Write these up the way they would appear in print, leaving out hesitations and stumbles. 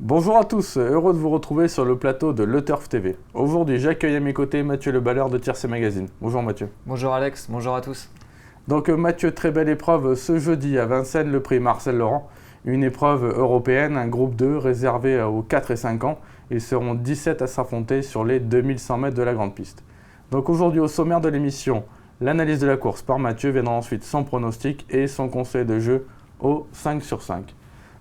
Bonjour à tous, heureux de vous retrouver sur le plateau de Le Turf TV. Aujourd'hui, j'accueille à mes côtés Mathieu Le Balleur de Tiercé Magazine. Bonjour Mathieu. Bonjour Alex, bonjour à tous. Donc Mathieu, très belle épreuve ce jeudi à Vincennes, le prix Marcel Laurent. Une épreuve européenne, un groupe 2 réservé aux 4 et 5 ans. Ils seront 17 à s'affronter sur les 2100 mètres de la grande piste. Donc aujourd'hui, au sommaire de l'émission, l'analyse de la course par Mathieu viendra ensuite son pronostic et son conseil de jeu au 5 sur 5.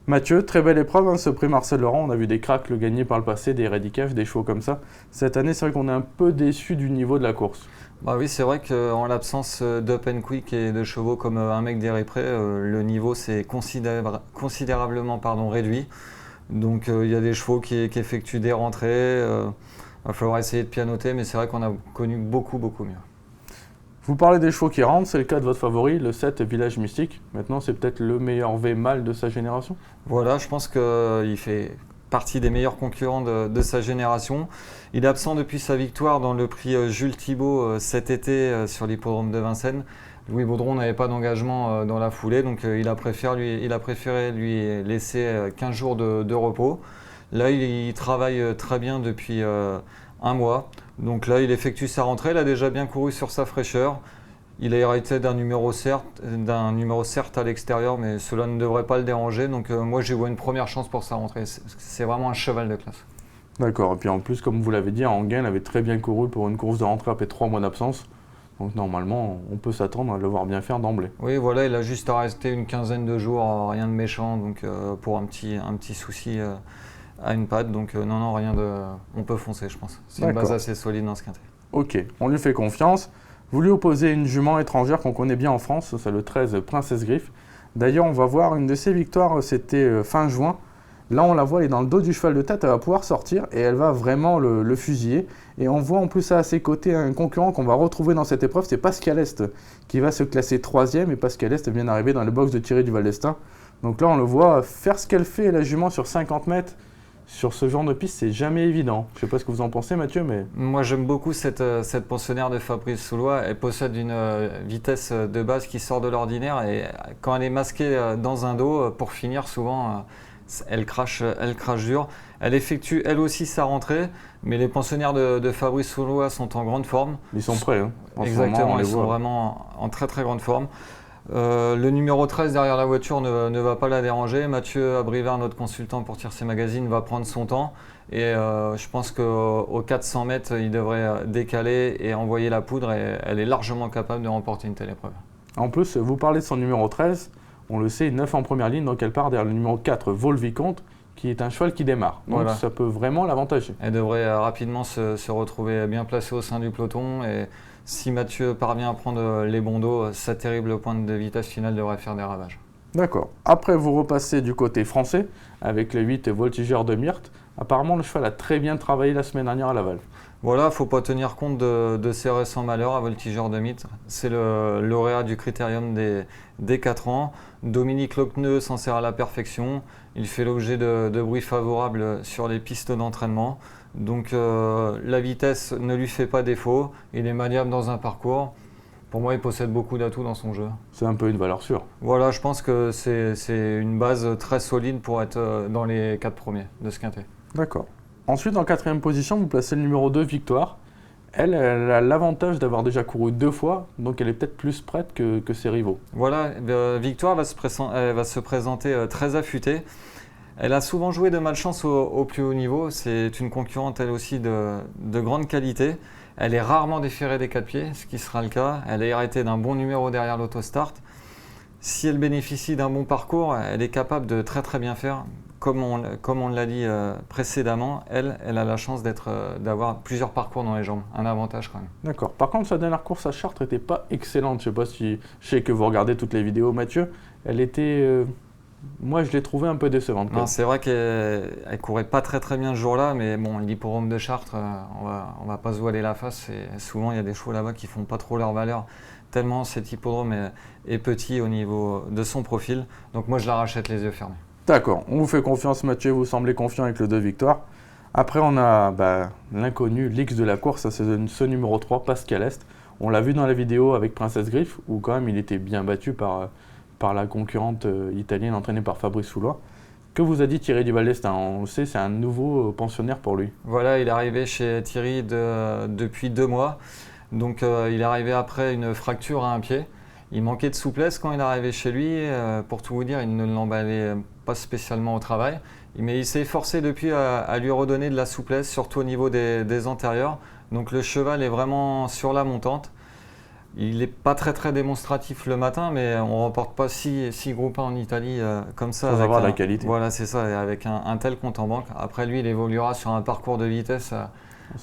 Mathieu, très belle épreuve, ce prix Marcel Laurent. On a vu des cracks le gagner par le passé, des Ready Cash, des chevaux comme ça. Cette année, c'est vrai qu'on est un peu déçu du niveau de la course. Bah oui, c'est vrai qu'en l'absence d'Up and Quick et de chevaux comme un mec des Pré, le niveau s'est considérablement réduit. Donc il y a des chevaux qui effectuent des rentrées. Va falloir essayer de pianoter, mais c'est vrai qu'on a connu beaucoup mieux. Vous parlez des chevaux qui rentrent, c'est le cas de votre favori, le 7 Village Mystique. Maintenant, c'est peut-être le meilleur V mâle de sa génération. Voilà, je pense qu'il fait partie des meilleurs concurrents de sa génération. Il est absent depuis sa victoire dans le prix Jules Thibault cet été sur l'hippodrome de Vincennes. Louis Baudron n'avait pas d'engagement dans la foulée, donc il a préféré lui laisser 15 jours de repos. Là, il travaille très bien depuis un mois. Donc là, il effectue sa rentrée. Il a déjà bien couru sur sa fraîcheur. Il a hérité d'un numéro certes à l'extérieur, mais cela ne devrait pas le déranger. Donc moi, j'y vois une première chance pour sa rentrée. C'est vraiment un cheval de classe. D'accord, et puis en plus, comme vous l'avez dit, Anguin avait très bien couru pour une course de rentrée après 3 mois d'absence. Donc normalement, on peut s'attendre à le voir bien faire d'emblée. Oui, voilà, il a juste à rester une quinzaine de jours, rien de méchant, donc pour un petit souci à une patte. Donc non, rien de... On peut foncer, je pense. C'est une base assez solide dans ce quintet. Ok, on lui fait confiance. Vous lui opposez une jument étrangère qu'on connaît bien en France, c'est le 13 Princesse Griffe. D'ailleurs, on va voir une de ses victoires, c'était fin juin. Là, on la voit, elle est dans le dos du cheval de tête, elle va pouvoir sortir et elle va vraiment le fusiller. Et on voit en plus à ses côtés un concurrent qu'on va retrouver dans cette épreuve, c'est Pascal Est, qui va se classer 3e. Et Pascal Est vient d'arriver dans le box de Thierry Duval d'Estaing. Donc là, on le voit faire ce qu'elle fait, la jument, sur 50 mètres. Sur ce genre de piste, c'est jamais évident. Je ne sais pas ce que vous en pensez, Mathieu, mais... Moi, j'aime beaucoup cette pensionnaire de Fabrice Soulois. Elle possède une vitesse de base qui sort de l'ordinaire. Et quand elle est masquée dans un dos, pour finir, souvent, elle crache dur. Elle effectue, elle aussi, sa rentrée. Mais les pensionnaires de Fabrice Soulois sont en grande forme. Ils sont prêts. Exactement, ils sont vraiment en très grande forme. Le numéro 13 derrière la voiture ne va pas la déranger. Mathieu Abrivard, notre consultant pour Tiercé Magazine, va prendre son temps. Et je pense qu'aux 400 mètres, il devrait décaler et envoyer la poudre. Et elle est largement capable de remporter une telle épreuve. En plus, vous parlez de son numéro 13. On le sait, 9 en première ligne, donc elle part derrière le numéro 4, Vol-Vicomte, qui est un cheval qui démarre. Donc voilà. Ça peut vraiment l'avantager. Elle devrait rapidement se retrouver bien placée au sein du peloton. Et si Mathieu parvient à prendre les bons dos, sa terrible pointe de vitesse finale devrait faire des ravages. D'accord. Après, vous repassez du côté français avec le 8 Voltigeur de Myrthe. Apparemment, le cheval a très bien travaillé la semaine dernière à Laval. Voilà, il ne faut pas tenir compte de ses récents malheurs à Voltigeur de Myrthe. C'est le lauréat du critérium des 4 ans. Dominique Lochneux s'en sert à la perfection. Il fait l'objet de bruits favorables sur les pistes d'entraînement. Donc la vitesse ne lui fait pas défaut. Il est maniable dans un parcours. Pour moi, il possède beaucoup d'atouts dans son jeu. C'est un peu une valeur sûre. Voilà, je pense que c'est une base très solide pour être dans les 4 premiers de ce quintet. D'accord. Ensuite, en 4e position, vous placez le numéro 2, Victoire. Elle a l'avantage d'avoir déjà couru 2 fois, donc elle est peut-être plus prête que ses rivaux. Voilà, Victoire va se présenter très affûtée. Elle a souvent joué de malchance au plus haut niveau. C'est une concurrente, elle aussi, de grande qualité. Elle est rarement déférée des 4 pieds, ce qui sera le cas. Elle est héritée d'un bon numéro derrière l'autostart. Si elle bénéficie d'un bon parcours, elle est capable de très bien faire. Comme on l'a dit précédemment, elle a la chance d'avoir plusieurs parcours dans les jambes. Un avantage quand même. D'accord. Par contre, sa dernière course à Chartres n'était pas excellente. Je ne sais pas si... Je sais que vous regardez toutes les vidéos, Mathieu. Elle était... Moi, je l'ai trouvée un peu décevante. Non, c'est vrai qu'elle courait pas très bien ce jour-là, mais bon, l'hippodrome de Chartres, on va pas se voiler la face. Et souvent, il y a des chevaux là-bas qui font pas trop leur valeur, tellement cet hippodrome est petit au niveau de son profil. Donc moi, je la rachète les yeux fermés. D'accord, on vous fait confiance, Mathieu, vous semblez confiant avec le 2 Victoire. Après, on a l'inconnu, l'X de la course, c'est ce numéro 3, Pascal Est. On l'a vu dans la vidéo avec Princesse Griffe, où quand même il était bien battu par la concurrente italienne entraînée par Fabrice Soulois. Que vous a dit Thierry Duval d'Estaing? On le sait, c'est un nouveau pensionnaire pour lui. Voilà, il est arrivé chez Thierry depuis 2 mois. Donc il est arrivé après une fracture à un pied. Il manquait de souplesse quand il est arrivé chez lui. Pour tout vous dire, il ne l'emballait pas spécialement au travail. Mais il s'est efforcé depuis à lui redonner de la souplesse, surtout au niveau des antérieurs. Donc le cheval est vraiment sur la montante. Il n'est pas très démonstratif le matin, mais on ne remporte pas 6 groupes 1 en Italie comme ça. Sans avoir la qualité. Voilà, c'est ça, et avec un tel compte en banque. Après, lui, il évoluera sur un parcours de vitesse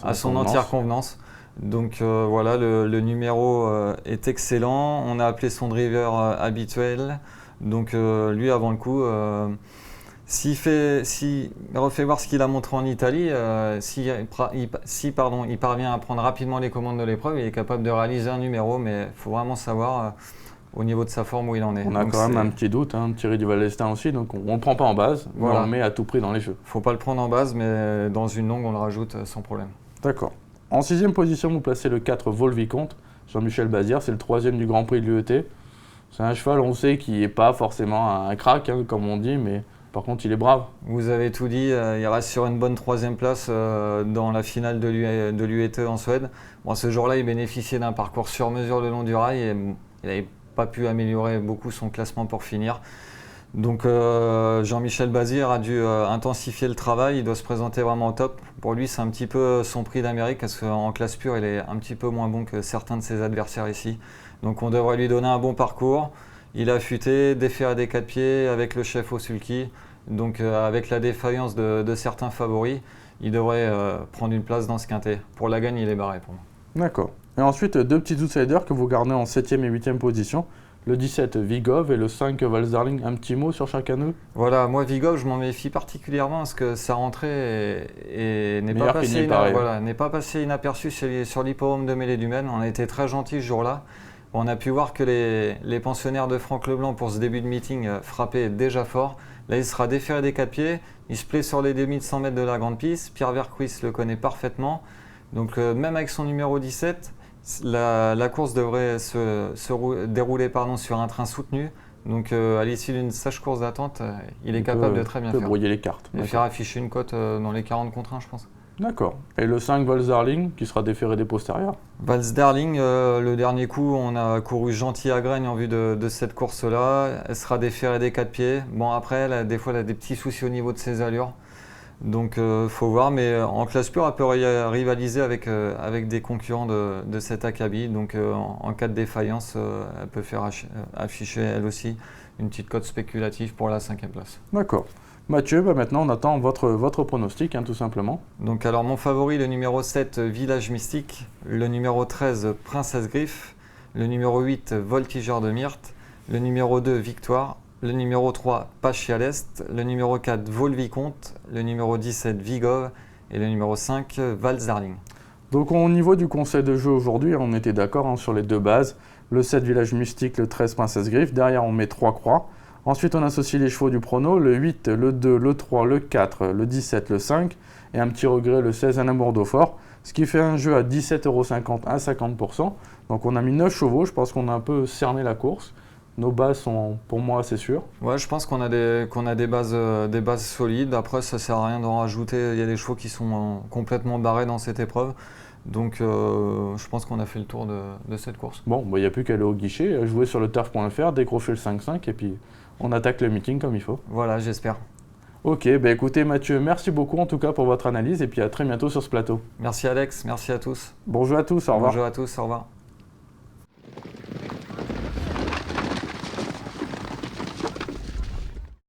à son entière convenance. Donc voilà, le numéro est excellent. On a appelé son driver habituel. Donc lui, avant le coup, s'il refait voir ce qu'il a montré en Italie, il parvient à prendre rapidement les commandes de l'épreuve, il est capable de réaliser un numéro, mais il faut vraiment savoir au niveau de sa forme où il en est. On a quand même un petit doute, Thierry Duval d'Estaing aussi, donc on ne le prend pas en base, voilà. Mais on le met à tout prix dans les jeux. Il ne faut pas le prendre en base, mais dans une longue, on le rajoute sans problème. D'accord. En 6e position, vous placez le 4 Vol-Vicomte, Jean-Michel Bazir, c'est le 3e du Grand Prix de l'UET. C'est un cheval, on sait, qui n'est pas forcément un crack, comme on dit, mais par contre, il est brave. Vous avez tout dit, il reste sur une bonne 3e place dans la finale de l'UET en Suède. Bon, ce jour-là, il bénéficiait d'un parcours sur mesure le long du rail et il n'avait pas pu améliorer beaucoup son classement pour finir. Donc Jean-Michel Bazir a dû intensifier le travail, il doit se présenter vraiment au top. Pour lui, c'est un petit peu son prix d'Amérique parce qu'en classe pure, il est un petit peu moins bon que certains de ses adversaires ici. Donc on devrait lui donner un bon parcours. Il a affûté, défait à des 4 pieds avec le chef au sulky. Donc avec la défaillance de certains favoris, il devrait prendre une place dans ce quintet. Pour la gagne, il est barré pour moi. D'accord. Et ensuite, 2 petits outsiders que vous gardez en 7e et 8e position. Le 17, Vigov, et le 5, Valsdarling. Un petit mot sur chacun d'eux? Voilà, moi Vigov, je m'en méfie particulièrement parce que sa rentrée n'est pas passée inaperçue sur l'hippodrome de Mêlée-du-Maine. On a été très gentils ce jour-là. On a pu voir que les pensionnaires de Franck Leblanc pour ce début de meeting frappaient déjà fort. Là, il sera déféré des 4 pieds. Il se plaît sur les demi de 100 mètres de la grande piste. Pierre Vercruis le connaît parfaitement. Donc même avec son numéro 17, la course devrait se dérouler sur un train soutenu. Donc à l'issue d'une sage course d'attente, il est capable de très bien faire. Brouiller les cartes. Et faire afficher une cote dans les 40 contre 1, je pense. D'accord. Et le 5, Valsdarling, qui sera déféré des postérieurs? Valsdarling, le dernier coup, on a couru gentil à Gragne en vue de cette course-là. Elle sera déférée des 4 pieds. Bon, après, des fois, elle a des petits soucis au niveau de ses allures. Donc, faut voir. Mais en classe pure, elle peut rivaliser avec des concurrents de cet acabit. Donc, en cas de défaillance, elle peut faire afficher, elle aussi, une petite cote spéculative pour la 5e place. D'accord. Mathieu, maintenant on attend votre pronostic, tout simplement. Donc alors mon favori, le numéro 7, Village Mystique, le numéro 13, Princesse Griffe, le numéro 8, Voltigeur de Myrte, le numéro 2, Victoire, le numéro 3, Pachy à l'Est, le numéro 4, Vol-Vicomte, le numéro 17, Vigov et le numéro 5, Valsdarling. Donc au niveau du conseil de jeu aujourd'hui, on était d'accord sur les 2 bases, le 7, Village Mystique, le 13, Princesse Griffe, derrière on met 3 croix. Ensuite, on associe les chevaux du prono, le 8, le 2, le 3, le 4, le 17, le 5 et un petit regret, le 16, un amour d'eau-fort, ce qui fait un jeu à 17,50 € à 50%. Donc on a mis 9 chevaux, je pense qu'on a un peu cerné la course. Nos bases sont pour moi assez sûres. Ouais, je pense qu'on a des bases solides. Après, ça ne sert à rien d'en rajouter. Il y a des chevaux qui sont complètement barrés dans cette épreuve. Donc je pense qu'on a fait le tour de cette course. Bon, il n'y a plus qu'à aller au guichet, jouer sur le turf.fr, décrocher le 5-5 et puis on attaque le meeting comme il faut. Voilà, j'espère. Ok, écoutez Mathieu, merci beaucoup en tout cas pour votre analyse et puis à très bientôt sur ce plateau. Merci Alex, merci à tous. Bonjour à tous, au revoir. Bonjour à tous, au revoir.